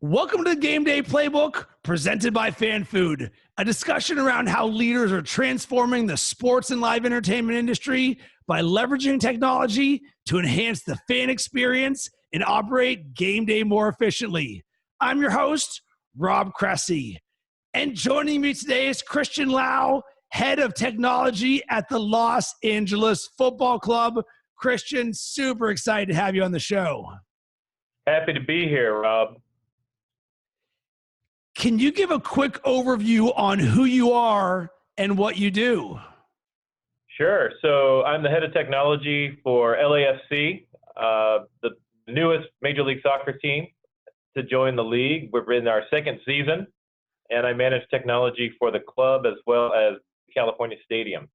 Welcome to the Gameday Playbook, presented by Fan Food, a discussion around how leaders are transforming the sports and live entertainment industry by leveraging technology to enhance the fan experience and operate game day more efficiently. I'm your host, Rob Cressy, and joining me today is Christian Lau, head of technology at the Los Angeles Football Club. Christian, super excited to have you on the show. Happy to be here, Rob. Can you give a quick overview on who you are and what you do? Sure. So I'm the head of technology for LAFC, the newest Major League Soccer team to join the league. We're in our second season, and I manage technology for the club as well as California Stadium.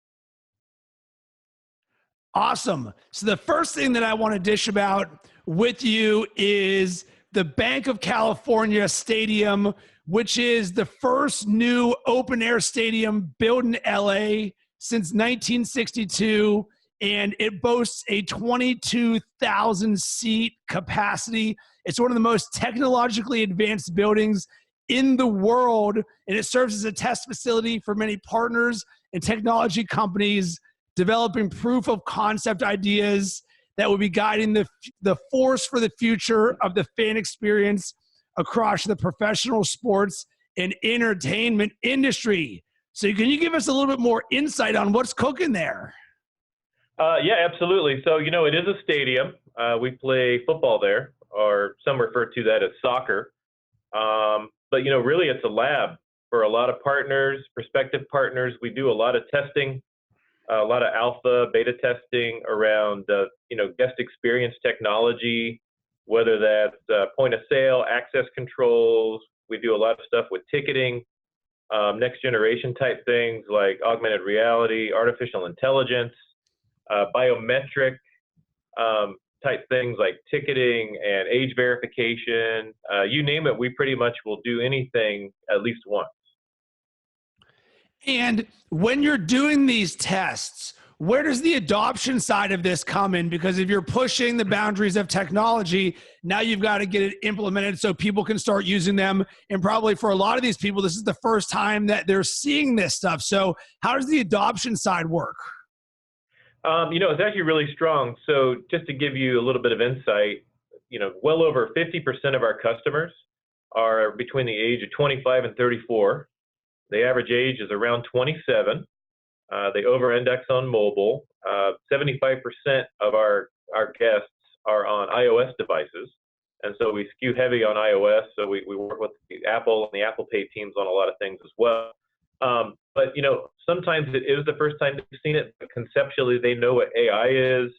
Awesome. So the first thing that I want to dish about with you is the Banc of California Stadium, which is the first new open-air stadium built in LA since 1962, and it boasts a 22,000-seat capacity. It's one of the most technologically advanced buildings in the world, and it serves as a test facility for many partners and technology companies developing proof of concept ideas that will be guiding the force for the future of the fan experience across the professional sports and entertainment industry. So can you give us a little bit more insight on what's cooking there? Yeah, absolutely. So, it is a stadium. We play football there, or some refer to that as soccer. But, really it's a lab for a lot of partners, prospective partners. We do a lot of testing, a lot of alpha, beta testing around, guest experience technology, whether that's point of sale, access controls. We do a lot of stuff with ticketing, next generation type things like augmented reality, artificial intelligence, biometric type things like ticketing and age verification. You name it, we pretty much will do anything at least once. And when you're doing these tests, where does the adoption side of this come in? Because if you're pushing the boundaries of technology, now you've got to get it implemented so people can start using them. And probably for a lot of these people, this is the first time that they're seeing this stuff. So how does the adoption side work? It's actually really strong. So just to give you a little bit of insight, well over 50% of our customers are between the age of 25 and 34. The average age is around 27. They over-index on mobile. 75% of our guests are on iOS devices. And so we skew heavy on iOS. So we work with the Apple and the Apple Pay teams on a lot of things as well. But, sometimes it is the first time they've seen it. But conceptually, they know what AI is.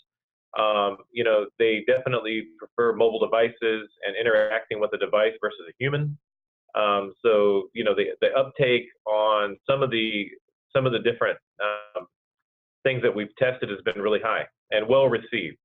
They definitely prefer mobile devices and interacting with a device versus a human. So, the uptake on some of the different things that we've tested has been really high and well received.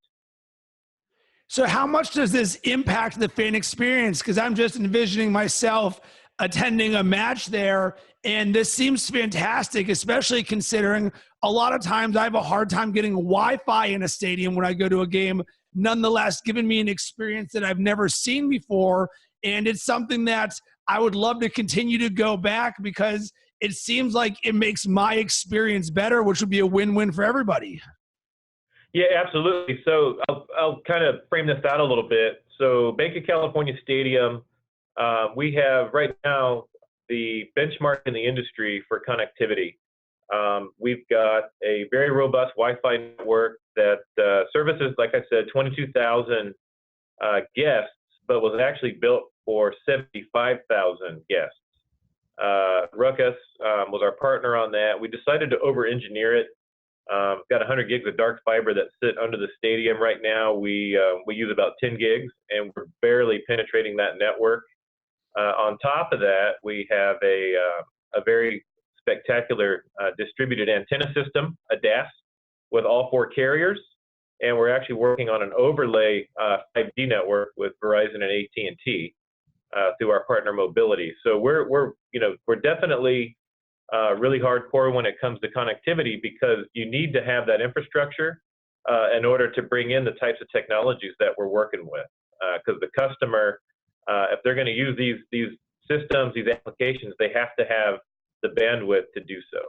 So how much does this impact the fan experience? Because I'm just envisioning myself attending a match there, and this seems fantastic, especially considering a lot of times I have a hard time getting Wi-Fi in a stadium when I go to a game, nonetheless giving me an experience that I've never seen before. And it's something that I would love to continue to go back because it seems like it makes my experience better, which would be a win-win for everybody. Yeah, absolutely. So I'll kind of frame this out a little bit. So Banc of California Stadium, we have right now the benchmark in the industry for connectivity. We've got a very robust Wi-Fi network that services, like I said, 22,000 guests, but was actually built for 75,000 guests. Ruckus was our partner on that. We decided to over-engineer it. Got 100 gigs of dark fiber that sit under the stadium right now. We use about 10 gigs, and we're barely penetrating that network. On top of that, we have a very spectacular distributed antenna system, a DAS, with all 4 carriers. And we're actually working on an overlay 5G network with Verizon and AT&T through our partner Mobility. So we're definitely really hardcore when it comes to connectivity, because you need to have that infrastructure in order to bring in the types of technologies that we're working with. Because the customer If they're going to use these systems, these applications, they have to have the bandwidth to do so.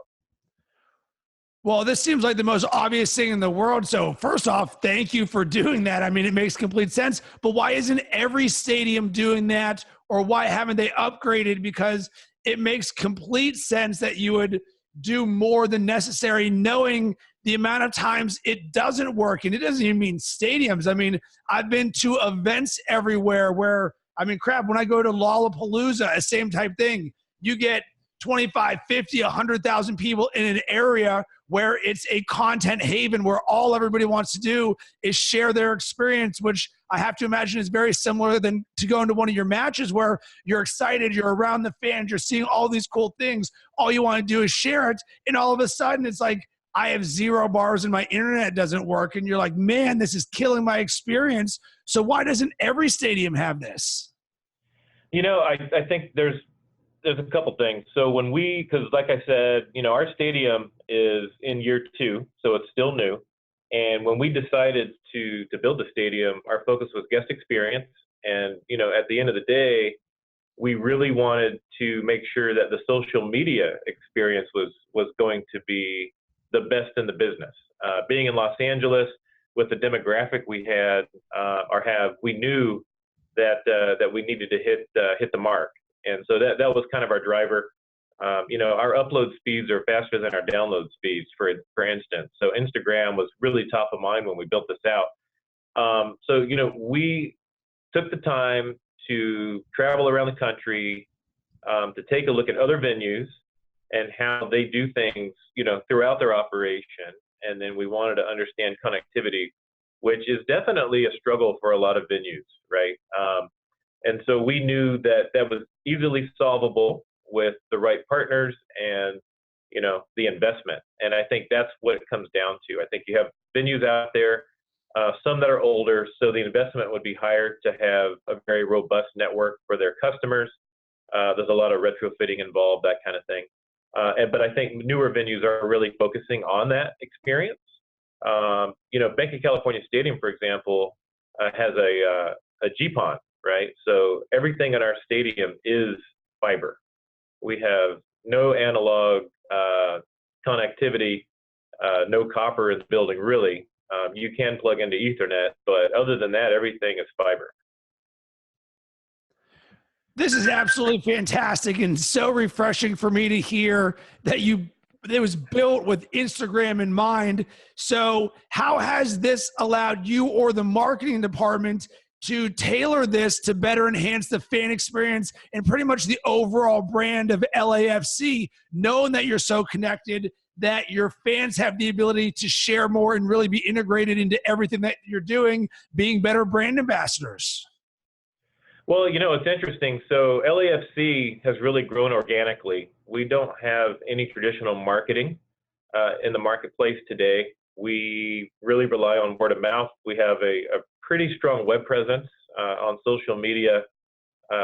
Well, this seems like the most obvious thing in the world. So first off, thank you for doing that. I mean, it makes complete sense. But why isn't every stadium doing that? Or why haven't they upgraded? Because it makes complete sense that you would do more than necessary, knowing the amount of times it doesn't work. And it doesn't even mean stadiums. I mean, I've been to events everywhere where, I mean, crap, when I go to Lollapalooza, same type thing. You get 25, 50, 100,000 people in an area where it's a content haven where all everybody wants to do is share their experience, which I have to imagine is very similar than to go into one of your matches where you're excited, you're around the fans, you're seeing all these cool things. All you want to do is share it. And all of a sudden it's like, I have 0 bars and my internet doesn't work. And you're like, man, this is killing my experience. So why doesn't every stadium have this? You know, I think there's a couple things. So when because like I said, you know, our stadium is in year 2, so it's still new. And when we decided to build the stadium, our focus was guest experience. And, you know, at the end of the day, we really wanted to make sure that the social media experience was going to be the best in the business. Being in Los Angeles with the demographic we had or have, we knew that we needed to hit the mark. And so that was kind of our driver. You know, our upload speeds are faster than our download speeds, for instance. So Instagram was really top of mind when we built this out. So, you know, we took the time to travel around the country to take a look at other venues and how they do things, you know, throughout their operation. And then we wanted to understand connectivity, which is definitely a struggle for a lot of venues, right? And so we knew that was easily solvable with the right partners and, you know, the investment. And I think that's what it comes down to. I think you have venues out there, some that are older, so the investment would be higher to have a very robust network for their customers. There's a lot of retrofitting involved, that kind of thing. But I think newer venues are really focusing on that experience. You know, Banc of California Stadium, for example, has a GPON, right? So everything in our stadium is fiber. We have no analog connectivity, no copper in the building, really. You can plug into Ethernet, but other than that, everything is fiber. This is absolutely fantastic and so refreshing for me to hear that it was built with Instagram in mind. So how has this allowed you or the marketing department to tailor this to better enhance the fan experience and pretty much the overall brand of LAFC, knowing that you're so connected, that your fans have the ability to share more and really be integrated into everything that you're doing, being better brand ambassadors? Well, you know, it's interesting. So LAFC has really grown organically. We don't have any traditional marketing in the marketplace today. We really rely on word of mouth. We have a pretty strong web presence on social media.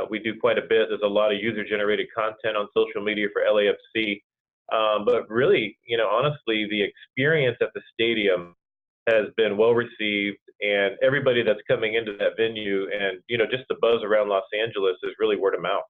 We do quite a bit. There's a lot of user-generated content on social media for LAFC. But really, you know, honestly, the experience at the stadium has been well received, and everybody that's coming into that venue and, you know, just the buzz around Los Angeles is really word of mouth.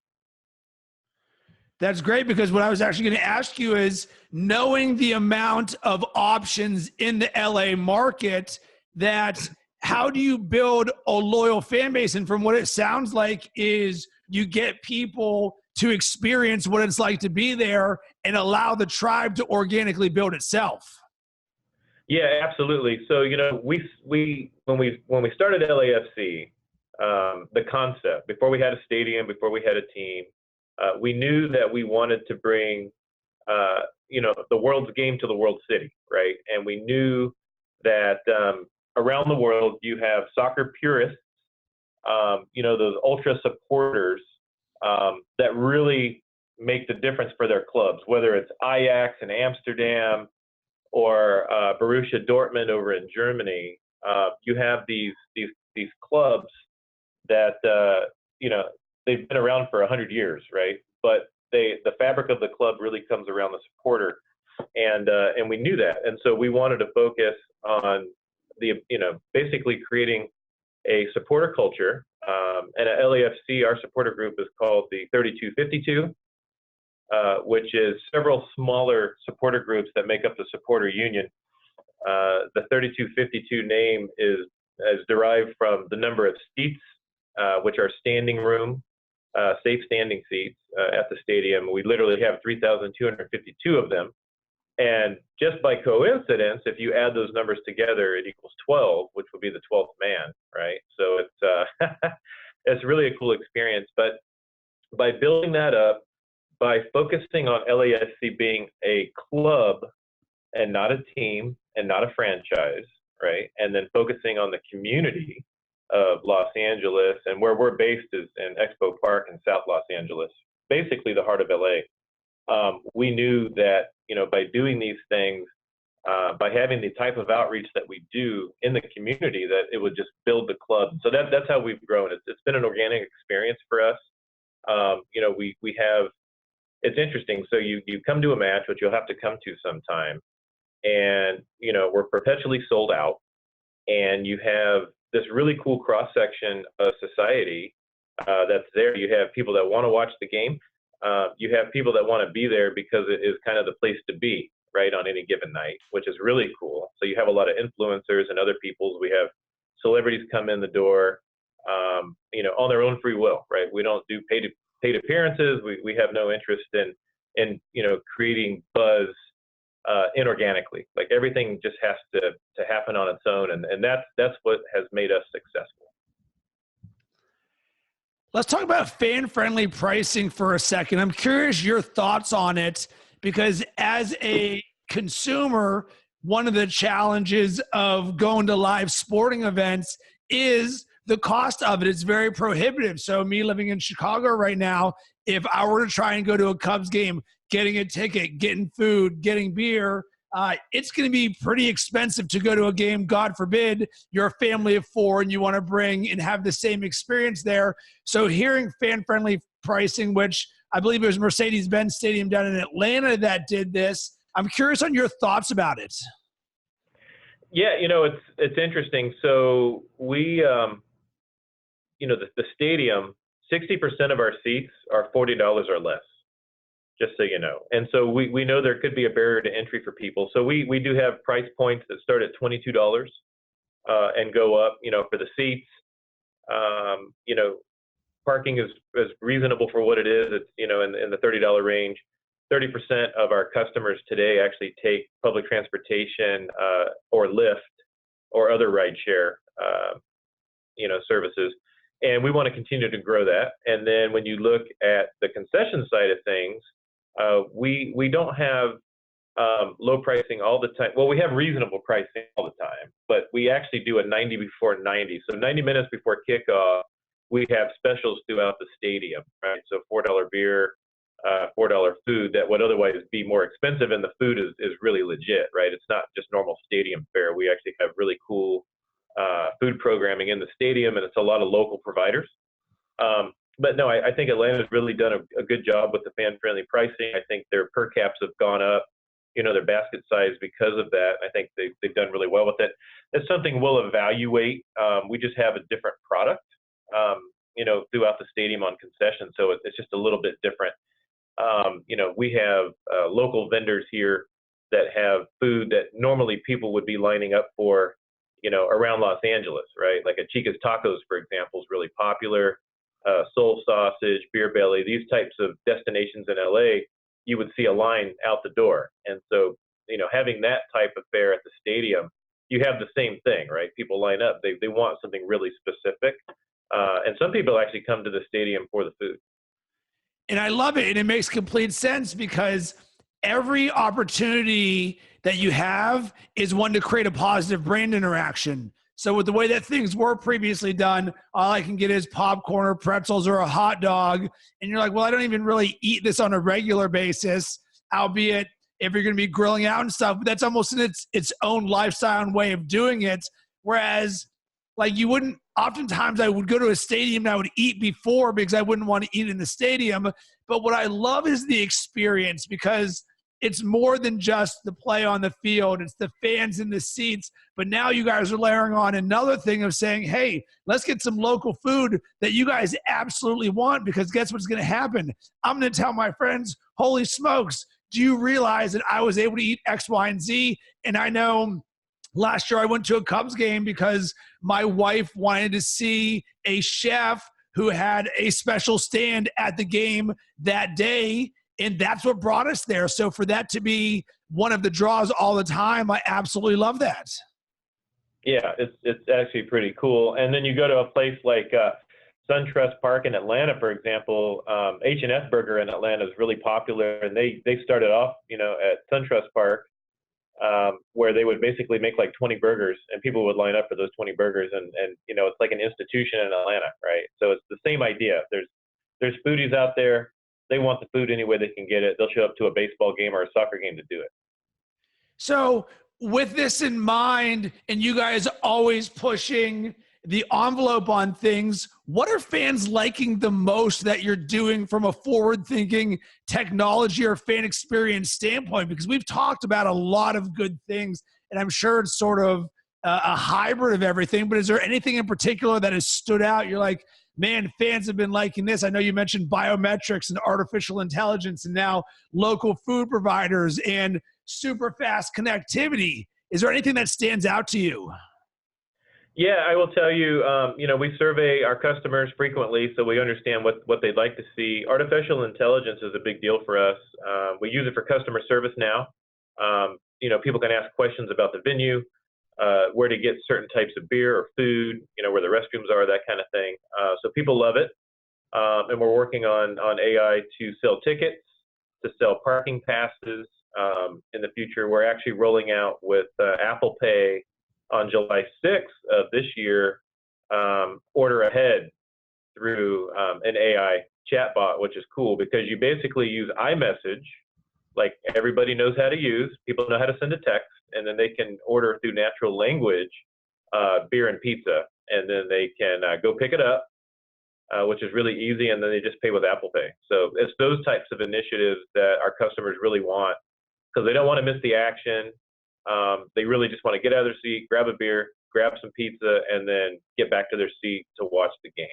That's great, because what I was actually going to ask you is, knowing the amount of options in the LA market, that how do you build a loyal fan base? And from what it sounds like is you get people to experience what it's like to be there and allow the tribe to organically build itself. Yeah, absolutely. So, you know, when we started LAFC, the concept, before we had a stadium, before we had a team, we knew that we wanted to bring, you know, the world's game to the world city, right? And we knew that around the world you have soccer purists, you know, those ultra supporters that really make the difference for their clubs, whether it's Ajax in Amsterdam or Borussia Dortmund over in Germany. You have these clubs that you know, they've been around for 100 years, right? But the fabric of the club really comes around the supporter, and we knew that, and so we wanted to focus on the, you know, basically creating a supporter culture And at LAFC, our supporter group is called the 3252, which is several smaller supporter groups that make up the supporter union. The 3252 name is derived from the number of seats, which are standing room, safe standing seats at the stadium. We literally have 3,252 of them. And just by coincidence, if you add those numbers together, it equals 12, which would be the 12th man, right? So it's it's really a cool experience. But by building that up, by focusing on LAFC being a club and not a team and not a franchise, right? And then focusing on the community of Los Angeles, and where we're based is in Expo Park in South Los Angeles, basically the heart of LA. We knew that, by doing these things, by having the type of outreach that we do in the community, that it would just build the club. So that's how we've grown. It's been an organic experience for us. We have, it's interesting. So you come to a match, which you'll have to come to sometime, and, we're perpetually sold out, and you have this really cool cross section of society that's there. You have people that want to watch the game. You have people that want to be there because it is kind of the place to be, right, on any given night, which is really cool. So you have a lot of influencers and other people. We have celebrities come in the door, on their own free will, right? We don't do paid appearances. We have no interest in creating buzz inorganically. Like, everything just has to happen on its own, and that's what has made us successful. Let's talk about fan-friendly pricing for a second. I'm curious your thoughts on it, because as a consumer, one of the challenges of going to live sporting events is the cost of it. It's very prohibitive. So me living in Chicago right now, if I were to try and go to a Cubs game, getting a ticket, getting food, getting beer, it's going to be pretty expensive to go to a game. God forbid you're a family of four and you want to bring and have the same experience there. So hearing fan-friendly pricing, which I believe it was Mercedes-Benz Stadium down in Atlanta that did this, I'm curious on your thoughts about it. Yeah, it's interesting. So we, the stadium, 60% of our seats are $40 or less, just so you know. And so we know there could be a barrier to entry for people. So we do have price points that start at $22 and go up, for the seats. Parking is reasonable for what it is. It's, in the $30 range. 30% of our customers today actually take public transportation or Lyft or other rideshare, services. And we want to continue to grow that. And then when you look at the concession side of things, we don't have low pricing all the time. Well, we have reasonable pricing all the time, but we actually do a 90 before 90. So 90 minutes before kickoff, we have specials throughout the stadium, right? So $4 beer, $4 food that would otherwise be more expensive, and the food is really legit, right? It's not just normal stadium fare. We actually have really cool food programming in the stadium, and it's a lot of local providers. But no, I think Atlanta's really done a good job with the fan-friendly pricing. I think their per caps have gone up, their basket size because of that. I think they've done really well with it. It's something we'll evaluate. We just have a different product, throughout the stadium on concession, so it's just a little bit different. We have local vendors here that have food that normally people would be lining up for, around Los Angeles, right? Like a Chica's Tacos, for example, is really popular. Soul Sausage, Beer Belly, these types of destinations in LA, you would see a line out the door. And so, having that type of fare at the stadium, you have the same thing, right? People line up. They want something really specific. And some people actually come to the stadium for the food. And I love it. And it makes complete sense, because every opportunity that you have is one to create a positive brand interaction. So with the way that things were previously done, all I can get is popcorn or pretzels or a hot dog. And you're like, well, I don't even really eat this on a regular basis, albeit if you're going to be grilling out and stuff, but that's almost in its own lifestyle and way of doing it. Whereas, like, you wouldn't, oftentimes I would go to a stadium and I would eat before because I wouldn't want to eat in the stadium. But what I love is the experience, because it's more than just the play on the field. It's the fans in the seats. But now you guys are layering on another thing of saying, hey, let's get some local food that you guys absolutely want, because guess what's going to happen? I'm going to tell my friends, holy smokes, do you realize that I was able to eat X, Y, and Z? And I know last year I went to a Cubs game because my wife wanted to see a chef who had a special stand at the game that day, and that's what brought us there. So for that to be one of the draws all the time, I absolutely love that. Yeah, it's actually pretty cool. And then you go to a place like SunTrust Park in Atlanta, for example. H&S Burger in Atlanta is really popular, and they started off, at SunTrust Park, where they would basically make like 20 burgers, and people would line up for those 20 burgers, and it's like an institution in Atlanta, right? So it's the same idea. There's foodies out there. They want the food any way they can get it. They'll show up to a baseball game or a soccer game to do it. So with this in mind, and you guys always pushing the envelope on things, what are fans liking the most that you're doing from a forward-thinking technology or fan experience standpoint? Because we've talked about a lot of good things, and I'm sure it's sort of a hybrid of everything, but is there anything in particular that has stood out? You're like, man, fans have been liking this. I know you mentioned biometrics and artificial intelligence and now local food providers and super fast connectivity. Is there anything that stands out to you? Yeah, I will tell you, we survey our customers frequently, so we understand what they'd like to see. Artificial intelligence is a big deal for us. We use it for customer service now. People can ask questions about the venue, where to get certain types of beer or food, where the restrooms are, that kind of thing. So people love it. And we're working on AI to sell tickets, to sell parking passes. In the future, we're actually rolling out with Apple Pay on July 6th of this year, order ahead through an AI chatbot, which is cool because you basically use iMessage, like everybody knows how to use. People know how to send a text, and then they can order through natural language beer and pizza, and then they can go pick it up, which is really easy, and then they just pay with Apple Pay. So it's those types of initiatives that our customers really want because they don't want to miss the action. They really just want to get out of their seat, grab a beer, grab some pizza, and then get back to their seat to watch the game.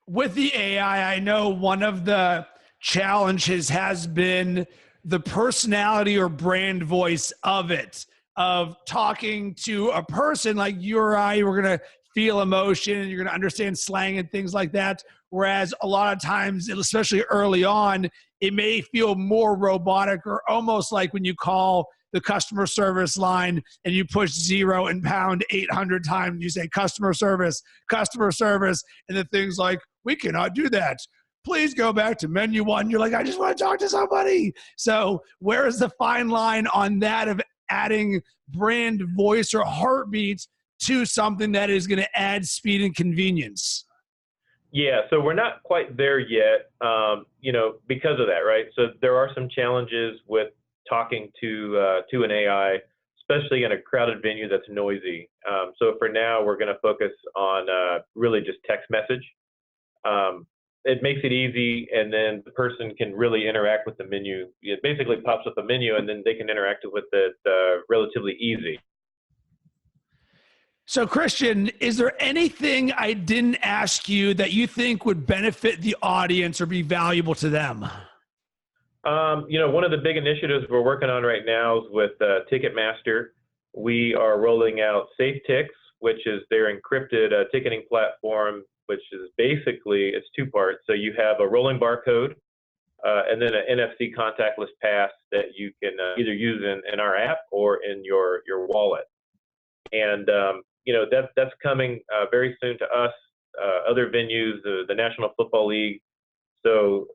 With the AI, I know one of the challenges has been the personality or brand voice of it, of talking to a person like you or I, we're going to feel emotion and you're going to understand slang and things like that. Whereas a lot of times, especially early on, it may feel more robotic or almost like when you call the customer service line and you push 0 and pound 800 times, you say customer service, and the thing's like, we cannot do that. Please go back to menu 1. You're like, I just want to talk to somebody. So where is the fine line on that of adding brand voice or heartbeats to something that is going to add speed and convenience? Yeah, so we're not quite there yet, because of that, right? So there are some challenges with talking to an AI, especially in a crowded venue that's noisy. So for now, we're going to focus on really just text message. It makes it easy, and then the person can really interact with the menu. It basically pops up a menu, and then they can interact with it relatively easy. So, Christian, is there anything I didn't ask you that you think would benefit the audience or be valuable to them? One of the big initiatives we're working on right now is with Ticketmaster. We are rolling out SafeTix, which is their encrypted ticketing platform, which is basically, it's 2 parts. So you have a rolling barcode and then an NFC contactless pass that you can either use in our app or in your wallet. And, that's coming very soon to us, other venues, the National Football League. So,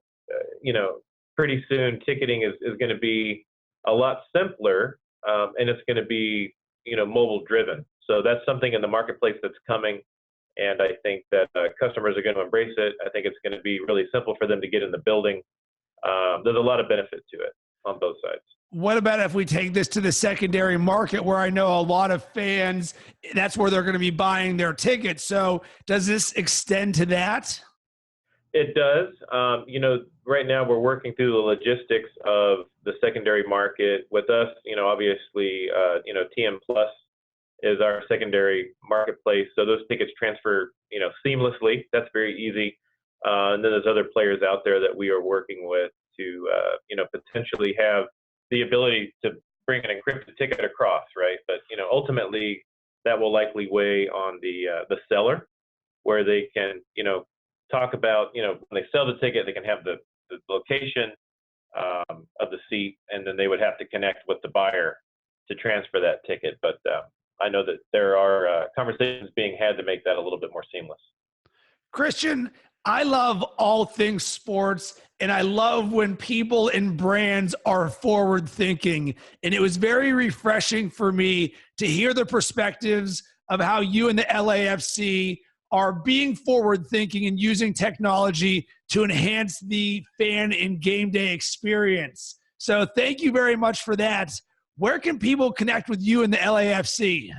pretty soon ticketing is going to be a lot simpler and it's going to be, mobile driven. So that's something in the marketplace that's coming. And I think that customers are going to embrace it. I think it's going to be really simple for them to get in the building. There's a lot of benefit to it on both sides. What about if we take this to the secondary market where I know a lot of fans, that's where they're going to be buying their tickets. So does this extend to that? It does. right now we're working through the logistics of the secondary market. With us, obviously, TM Plus is our secondary marketplace. So those tickets transfer, seamlessly. That's very easy. And then there's other players out there that we are working with to, potentially have the ability to bring an encrypted ticket across, right? But, ultimately that will likely weigh on the seller, where they can, talk about, when they sell the ticket, they can have the location of the seat, and then they would have to connect with the buyer to transfer that ticket. But I know that there are conversations being had to make that a little bit more seamless. Christian, I love all things sports, and I love when people and brands are forward thinking. And it was very refreshing for me to hear the perspectives of how you and the LAFC are being forward thinking and using technology to enhance the fan and game day experience. So thank you very much for that. Where can people connect with you and the LAFC?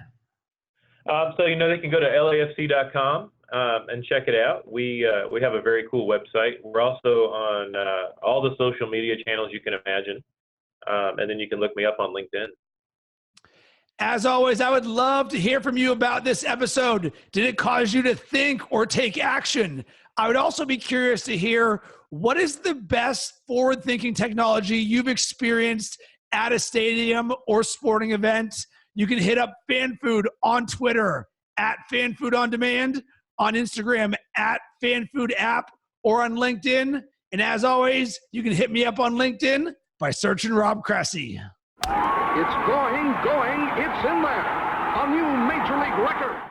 So, they can go to LAFC.com and check it out. We have a very cool website. We're also on all the social media channels you can imagine. And then you can look me up on LinkedIn. As always, I would love to hear from you about this episode. Did it cause you to think or take action? I would also be curious to hear, what is the best forward-thinking technology you've experienced at a stadium or sporting event? You can hit up FanFood on Twitter at FanFoodOnDemand, on Instagram at FanFoodApp, or on LinkedIn. And as always, you can hit me up on LinkedIn by searching Rob Cressy. It's going, it's in there. A new Major League record.